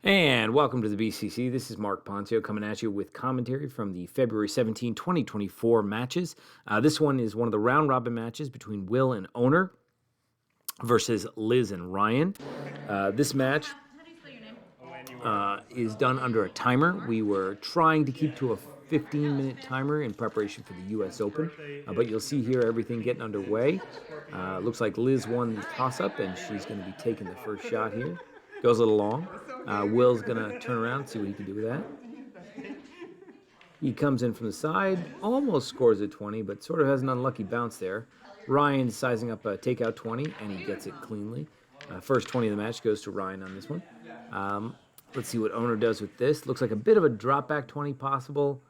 And welcome to the BCC. This is Mark Poncio coming at you with commentary from the February 17, 2024 matches. This one is one of the round-robin matches between Will and Onur versus Lizz and Ryan. This match is done under a timer. We were trying to keep to a 15-minute timer in preparation for the U.S. Open, but you'll see here everything getting underway. Looks like Lizz won the toss-up, and she's going to be taking the first shot here. Goes a little long. Will's going to turn around and see what he can do with that. He comes in from the side, almost scores a 20, but sort of has an unlucky bounce there. Ryan's sizing up a takeout 20, and he gets it cleanly. First 20 of the match goes to Ryan on this one. Let's see what Onur does with this. Looks like a bit of a drop back 20 possible.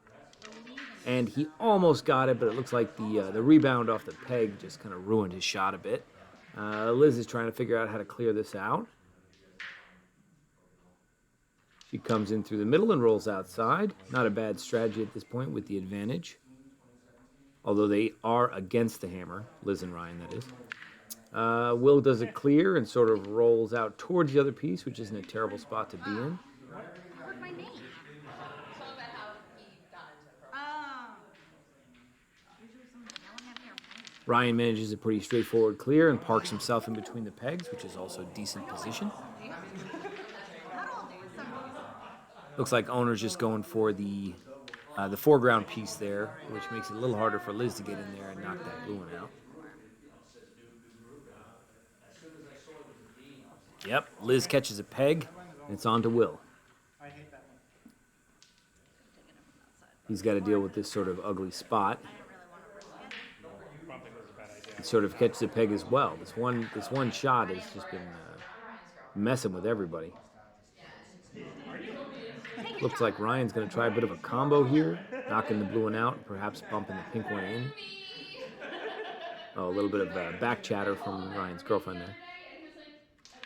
And he almost got it, but it looks like the rebound off the peg just kind of ruined his shot a bit. Lizz is trying to figure out how to clear this out. She comes in through the middle and rolls outside. Not a bad strategy at this point with the advantage. Although they are against the hammer, Lizz and Ryan, that is. Will does a clear and sort of rolls out towards the other piece, which isn't a terrible spot to be in. Ryan manages a pretty straightforward clear and parks himself in between the pegs, which is also a decent position. Looks like Onur's just going for the foreground piece there, which makes it a little harder for Lizz to get in there and knock that blue one out. Yep, Lizz catches a peg, and it's on to Will. He's got to deal with this sort of ugly spot. He sort of catches a peg as well. This one shot has just been messing with everybody. Looks like Ryan's going to try a bit of a combo here, knocking the blue one out, perhaps bumping the pink one in. Oh, a little bit of back chatter from Ryan's girlfriend there.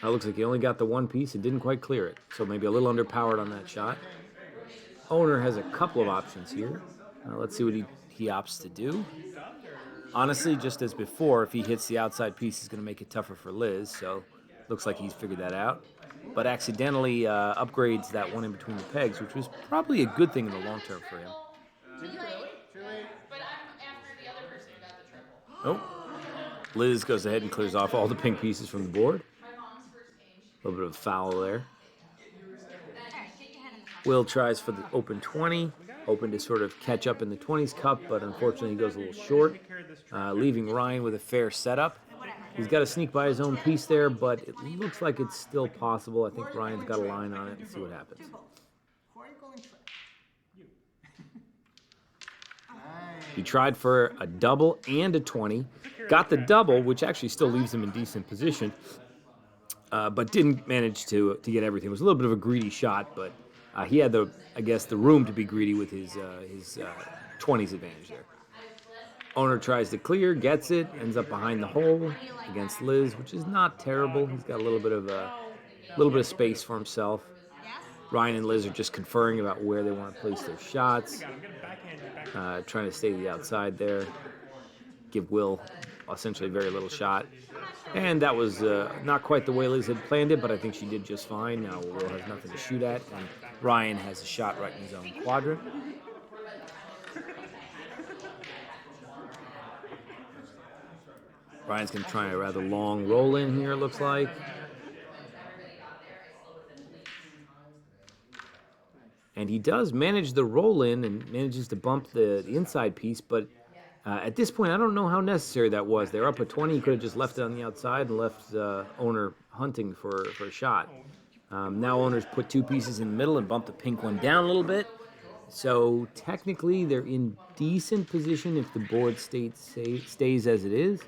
Looks like he only got the one piece and didn't quite clear it, so maybe a little underpowered on that shot. Onur has a couple of options here. Let's see what he opts to do. Honestly, just as before, if he hits the outside piece, he's going to make it tougher for Lizz, so looks like he's figured that out. But accidentally upgrades that one in between the pegs, which was probably a good thing in the long term for him. Oh, Lizz goes ahead and clears off all the pink pieces from the board. A little bit of a foul there. Will tries for the open 20, hoping to sort of catch up in the 20s cup, but unfortunately he goes a little short, leaving Ryan with a fair setup. He's got to sneak by his own piece there, but it looks like it's still possible. I think Ryan's got a line on it. Let's see what happens. He tried for a double and a 20. Got the double, which actually still leaves him in decent position, but didn't manage to get everything. It was a little bit of a greedy shot, but he had the room to be greedy with his 20s advantage there. Onur tries to clear, gets it, ends up behind the hole against Lizz, which is not terrible. He's got a little bit of space for himself. Ryan and Lizz are just conferring about where they want to place their shots, trying to stay to the outside there, give Will essentially very little shot. And that was not quite the way Lizz had planned it, but I think she did just fine. Now Will has nothing to shoot at, and Ryan has a shot right in his own quadrant. Ryan's going to try a rather long roll in here, it looks like. And he does manage the roll in and manages to bump the inside piece, but at this point, I don't know how necessary that was. They're up at 20. He could have just left it on the outside and left Onur hunting for a shot. Now Onur's put two pieces in the middle and bumped the pink one down a little bit. So technically, they're in decent position if the board stays as it is.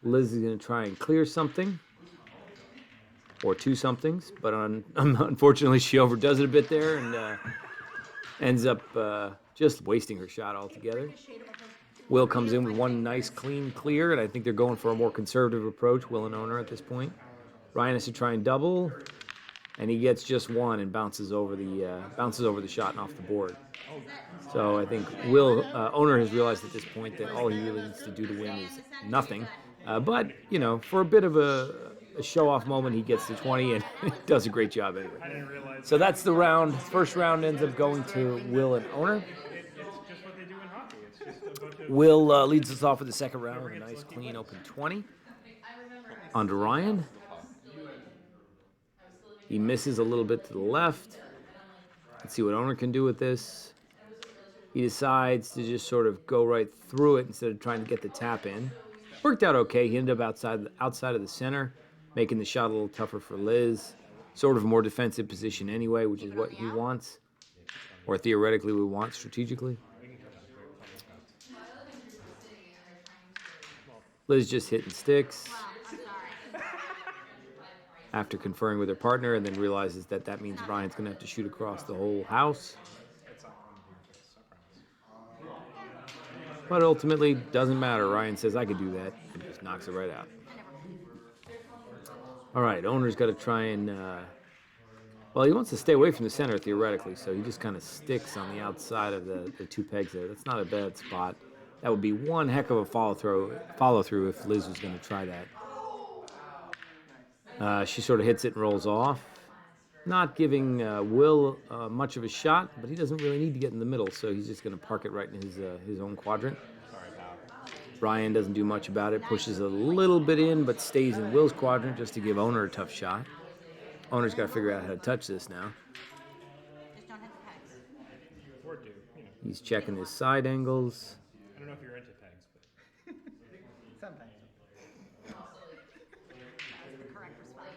Lizz is going to try and clear something, or two somethings, but unfortunately she overdoes it a bit there and ends up just wasting her shot altogether. Will comes in with one nice clean clear, and I think they're going for a more conservative approach, Will and Onur at this point. Ryan has to try and double, and he gets just one and bounces over the shot and off the board. So I think Onur has realized at this point that all he really needs to do to win is nothing. But, you know, for a bit of a show-off moment, he gets to 20 and does a great job anyway. So that's the round. First round ends up going to Will and Onur. It's just what they do in hockey. It's just a bunch of... Will leads us off with the second round with a nice, clean, open 20. On to Ryan. He misses a little bit to the left. Let's see what Onur can do with this. He decides to just sort of go right through it instead of trying to get the tap in. Worked out okay. He ended up outside of the center, making the shot a little tougher for Lizz. Sort of a more defensive position anyway, which is what he wants, or theoretically we want strategically. Lizz just hitting sticks after conferring with her partner, and then realizes that that means Ryan's going to have to shoot across the whole house. But ultimately, doesn't matter. Ryan says, I could do that, and just knocks it right out. All right, Onur's got to try and... well, he wants to stay away from the center, theoretically, so he just kind of sticks on the outside of the two pegs there. That's not a bad spot. That would be one heck of a follow-through if Lizz was going to try that. She sort of hits it and rolls off. Not giving Will much of a shot, but he doesn't really need to get in the middle, so he's just going to park it right in his own quadrant. Ryan doesn't do much about it, pushes a little bit in, but stays in Will's quadrant just to give Onur a tough shot. Onur's got to figure out how to touch this now. He's checking his side angles. I don't know if you're into pegs, but... Sometimes. That's the correct response.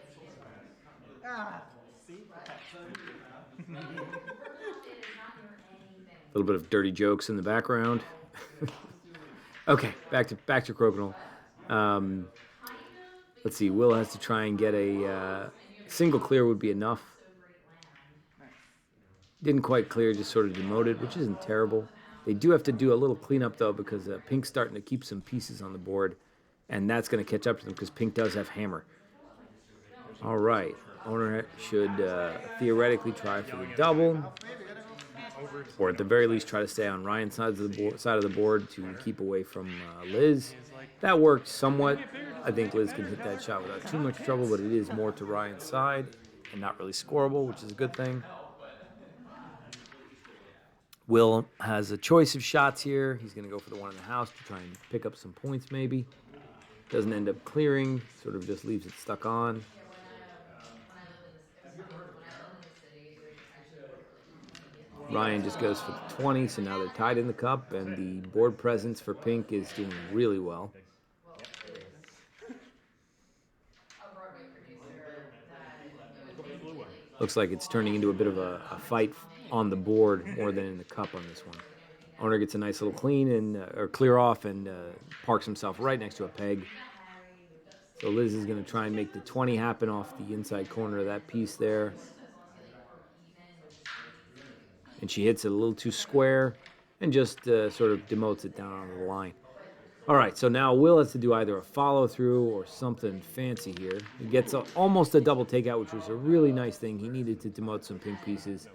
See? A little bit of dirty jokes in the background. Okay, back to Crokinole. Let's see. Will has to try and get a single clear would be enough. Didn't quite clear, just sort of demoted, which isn't terrible. They do have to do a little cleanup though, because Pink's starting to keep some pieces on the board, and that's going to catch up to them because Pink does have hammer. All right, Onur should theoretically try for the double, or at the very least try to stay on Ryan's side of the board to keep away from Lizz. That worked somewhat. I think Lizz can hit that shot without too much trouble, but it is more to Ryan's side and not really scoreable, which is a good thing. Will has a choice of shots here. He's going to go for the one in the house to try and pick up some points maybe. Doesn't end up clearing, sort of just leaves it stuck on. Ryan just goes for the 20, so now they're tied in the cup, and the board presence for Pink is doing really well. Looks like it's turning into a bit of a fight on the board more than in the cup on this one. Onur gets a nice little clean and or clear off and parks himself right next to a peg. So Lizz is going to try and make the 20 happen off the inside corner of that piece there. And she hits it a little too square and just sort of demotes it down on the line. All right, so now Will has to do either a follow-through or something fancy here. He gets almost a double takeout, which was a really nice thing. He needed to demote some Pink pieces.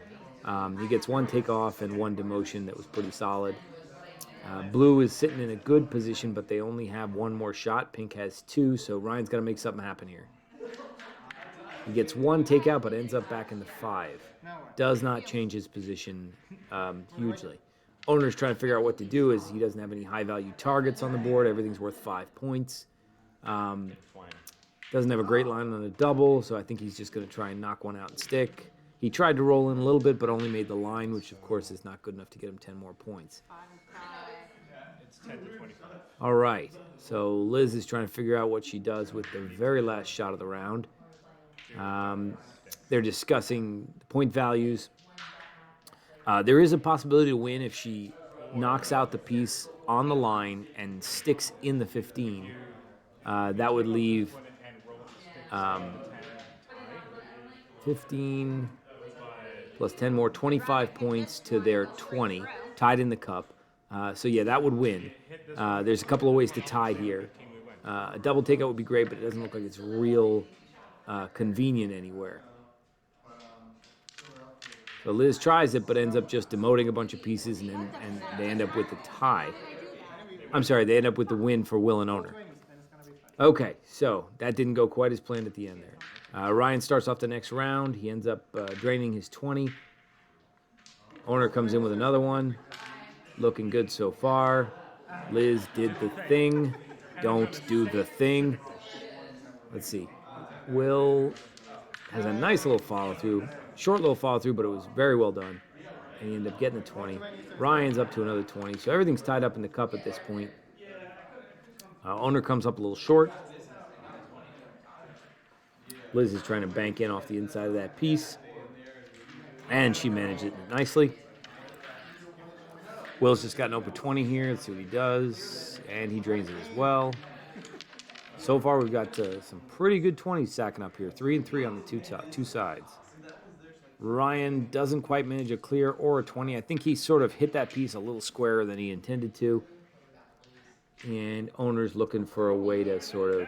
He gets one takeoff and one demotion that was pretty solid. Blue is sitting in a good position, but they only have one more shot. Pink has two, so Ryan's got to make something happen here. He gets one takeout, but ends up back in the 5. Does not change his position hugely. Onur's trying to figure out what to do as he doesn't have any high-value targets on the board. Everything's worth 5 points. Doesn't have a great line on a double, so I think he's just going to try and knock one out and stick. He tried to roll in a little bit, but only made the line, which, of course, is not good enough to get him 10 more points. It's 10 to 25. All right, so Lizz is trying to figure out what she does with the very last shot of the round. They're discussing the point values. There is a possibility to win if she knocks out the piece on the line and sticks in the 15. That would leave 15 plus 10 more, 25 points to their 20, tied in the cup. So yeah, that would win. There's a couple of ways to tie here. A double takeout would be great, but it doesn't look like it's real convenient anywhere. So Lizz tries it, but ends up just demoting a bunch of pieces, and they end up with the tie. I'm sorry, they end up with the win for Will and Onur. Okay, so that didn't go quite as planned at the end there. Ryan starts off the next round. He ends up draining his 20. Onur comes in with another one. Looking good so far. Lizz did the thing. Don't do the thing. Let's see. Will has a nice little follow through. Short little follow through, but it was very well done. And he ended up getting the 20. Ryan's up to another 20. So everything's tied up in the cup at this point. Onur comes up a little short. Lizz is trying to bank in off the inside of that piece. And she managed it nicely. Will's just got an open 20 here. Let's see what he does. And he drains it as well. So far, we've got some pretty good 20s stacking up here. 3 and 3 on the two sides. Ryan doesn't quite manage a clear or a 20. I think he sort of hit that piece a little squarer than he intended to. And Onur's looking for a way to sort of...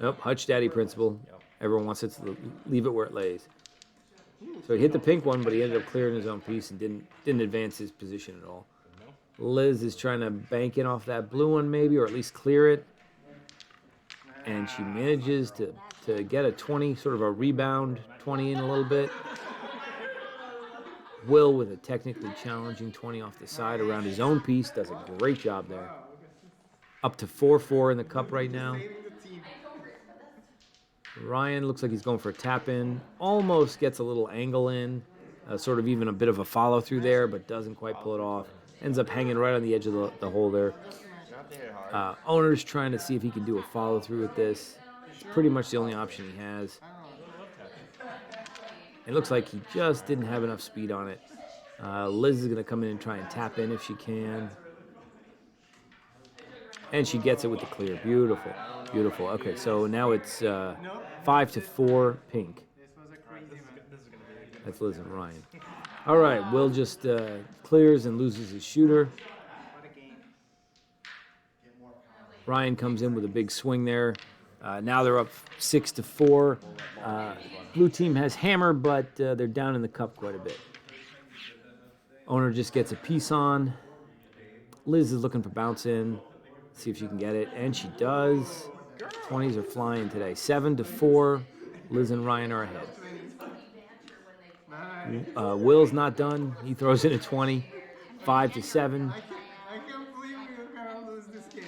Nope, Hutch Daddy principle. Everyone wants it to leave it where it lays. So he hit the pink one, but he ended up clearing his own piece and didn't advance his position at all. Lizz is trying to bank in off that blue one maybe, or at least clear it. And she manages to get a 20, sort of a rebound 20 in a little bit. Will, with a technically challenging 20 off the side around his own piece, does a great job there. Up to 4-4 in the cup right now. Ryan looks like he's going for a tap in. Almost gets a little angle in. Sort of even a bit of a follow through there, but doesn't quite pull it off. Ends up hanging right on the edge of the hole there. Onur's trying to see if he can do a follow through with this. It's pretty much the only option he has. It looks like he just didn't have enough speed on it. Lizz is going to come in and try and tap in if she can. And she gets it with the clear. Beautiful. Beautiful. Okay, so now it's 5-4 pink. That's Lizz and Ryan. All right, Will just clears and loses his shooter. Ryan comes in with a big swing there. Now they're up 6-4. Blue team has hammer, but they're down in the cup quite a bit. Onur just gets a piece on. Lizz is looking for bounce in. See if she can get it, and she does. 20s are flying today. 7-4. Lizz and Ryan are ahead. Will's not done. He throws in a 20. 5-7. I can't believe we're gonna lose this game.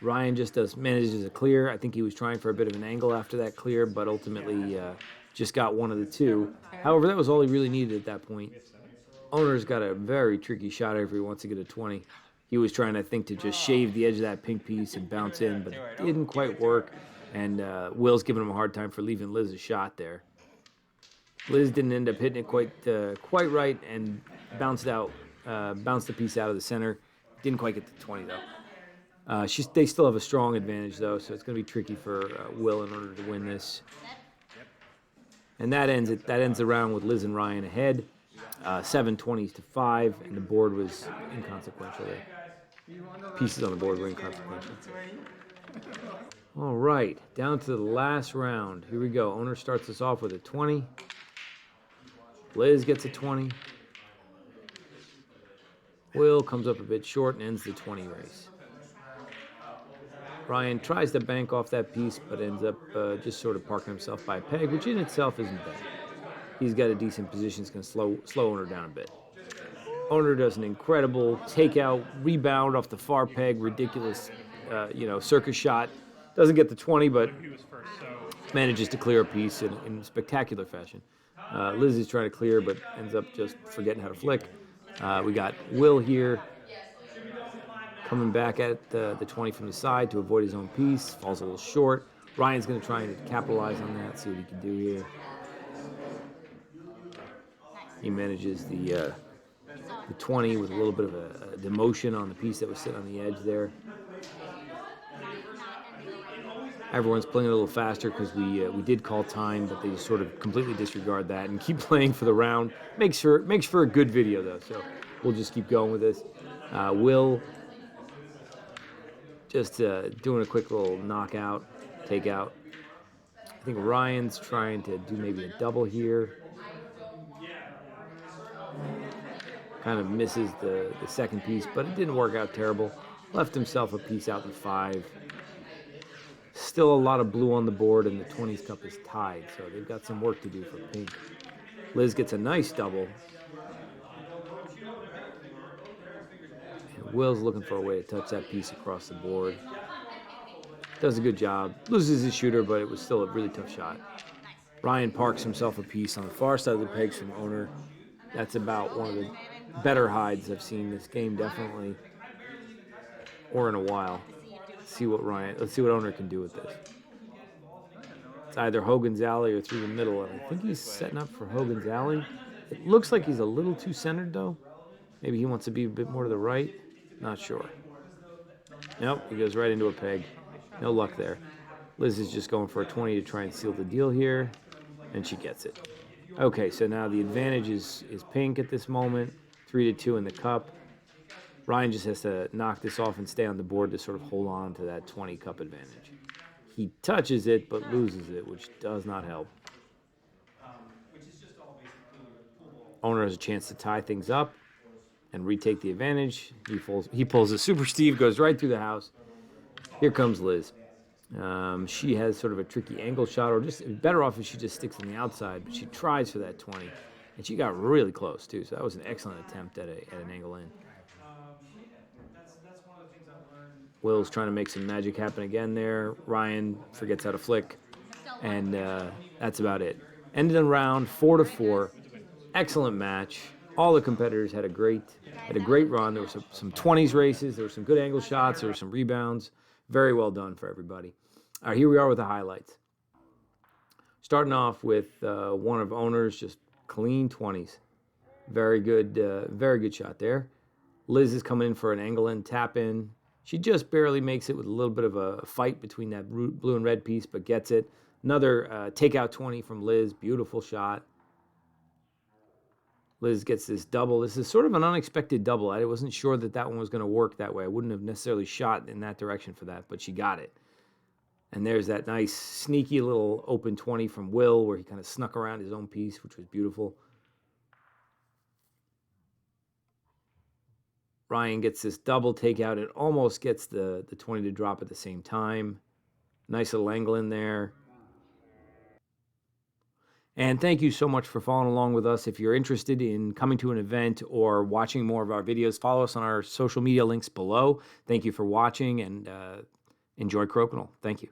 Ryan just manages a clear. I think he was trying for a bit of an angle after that clear, but ultimately just got one of the two. However, that was all he really needed at that point. Onur's got a very tricky shot if he wants to get a 20. He was trying, I think, to just shave the edge of that pink piece and bounce in, but it didn't quite work. And Will's giving him a hard time for leaving Lizz a shot there. Lizz didn't end up hitting it quite right and bounced the piece out of the center. Didn't quite get the 20 though. They still have a strong advantage though, so it's going to be tricky for Will in order to win this. And that ends the round with Lizz and Ryan ahead, 7-20-5, and the board was inconsequential there. Pieces on the board were inconsequential. All right, down to the last round. Here we go. Onur starts us off with a 20. Lizz gets a 20. Will comes up a bit short and ends the 20 race. Ryan tries to bank off that piece, but ends up just sort of parking himself by a peg, which in itself isn't bad. He's got a decent position. It's going to slow Onur down a bit. Onur does an incredible takeout, rebound off the far peg, ridiculous, circus shot. Doesn't get the 20, but manages to clear a piece in spectacular fashion. Lizz is trying to clear, but ends up just forgetting how to flick. We got Will here coming back at the 20 from the side to avoid his own piece. Falls a little short. Ryan's going to try and capitalize on that, see what he can do here. He manages the 20 with a little bit of a demotion on the piece that was sitting on the edge there. Everyone's playing a little faster because we did call time, but they just sort of completely disregard that and keep playing for the round. Makes for a good video though, so we'll just keep going with this. Will just doing a quick little knockout, takeout. I think Ryan's trying to do maybe a double here. Kind of misses the second piece, but it didn't work out terrible. Left himself a piece out in 5. Still a lot of blue on the board, and the 20s cup is tied, so they've got some work to do for pink. Lizz gets a nice double. And Will's looking for a way to touch that piece across the board. Does a good job. Loses his shooter, but it was still a really tough shot. Ryan parks himself a piece on the far side of the pegs from Onur. That's about one of the better hides I've seen this game, definitely, or in a while. Let's see what Onur can do with this. It's either Hogan's Alley or through the middle, and I think he's setting up for Hogan's Alley. It looks like he's a little too centered, though. Maybe he wants to be a bit more to the right. Not sure. Nope, he goes right into a peg. No luck there. Lizz is just going for a 20 to try and seal the deal here, and she gets it. Okay, so now the advantage is pink at this moment. 3-2 in the cup. Ryan just has to knock this off and stay on the board to sort of hold on to that 20 cup advantage. He touches it, but loses it, which does not help. Onur has a chance to tie things up and retake the advantage. He pulls a Super Steve, goes right through the house. Here comes Lizz. She has sort of a tricky angle shot, or just better off if she just sticks on the outside, but she tries for that 20, and she got really close, too, so that was an excellent attempt at an angle in. Will's trying to make some magic happen again there. Ryan forgets how to flick, and that's about it. Ended in round 4-4. Excellent match. All the competitors had a great run. There were some 20s races. There were some good angle shots. There were some rebounds. Very well done for everybody. All right, here we are with the highlights. Starting off with one of Onur's just clean 20s. Very good shot there. Lizz is coming in for an angle in, tap in. She just barely makes it with a little bit of a fight between that blue and red piece, but gets it. Another takeout 20 from Lizz. Beautiful shot. Lizz gets this double. This is sort of an unexpected double. I wasn't sure that one was going to work that way. I wouldn't have necessarily shot in that direction for that, but she got it. And there's that nice, sneaky little open 20 from Will where he kind of snuck around his own piece, which was beautiful. Ryan gets this double takeout. It almost gets the 20 to drop at the same time. Nice little angle in there. And thank you so much for following along with us. If you're interested in coming to an event or watching more of our videos, follow us on our social media links below. Thank you for watching, and enjoy Crokinole. Thank you.